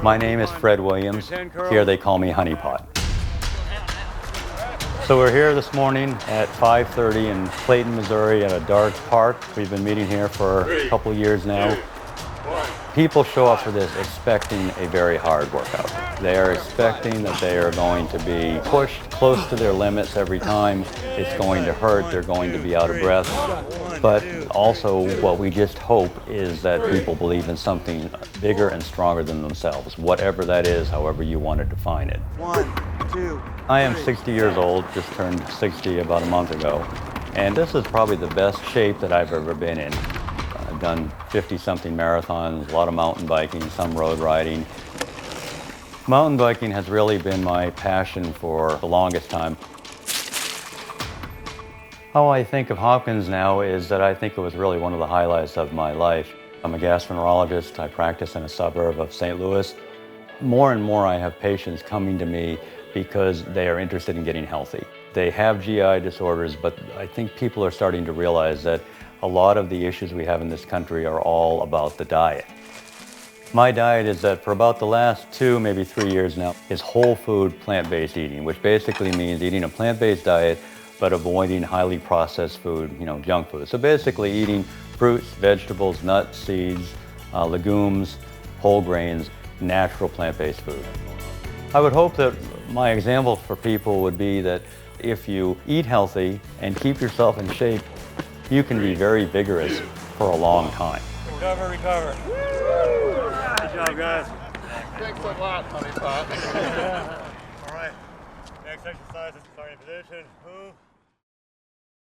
My name is Fred Williams. Here they call me Honeypot. So we're here this morning at 5:30 in Clayton, Missouri at a dark park. We've been meeting here for a couple of years now. People show up for this expecting a very hard workout. They are expecting that they are going to be pushed close to their limits every time. It's going to hurt, they're going to be out of breath. But also what we just hope is that people believe in something bigger and stronger than themselves, whatever that is, however you want to define it. 1, 2, I am 60 years old, just turned 60 about a month ago, and this is probably the best shape that I've ever been in. I've done 50-something marathons, a lot of mountain biking, some road riding. Mountain biking has really been my passion for the longest time. How I think of Hopkins now is that I think it was really one of the highlights of my life. I'm a gastroenterologist. I practice in a suburb of St. Louis. More and more I have patients coming to me because they are interested in getting healthy. They have GI disorders, but I think people are starting to realize that a lot of the issues we have in this country are all about the diet. My diet is that for about the last 2, maybe 3 years now, is whole food plant-based eating, which basically means eating a plant-based diet but avoiding highly processed food, junk food. So basically eating fruits, vegetables, nuts, seeds, legumes, whole grains, natural plant-based food. I would hope that my example for people would be that if you eat healthy and keep yourself in shape, you can be very vigorous for a long time. Recover, recover. Good job, guys. Thanks a lot, Honeypot. All right. Next exercise is starting position. Move.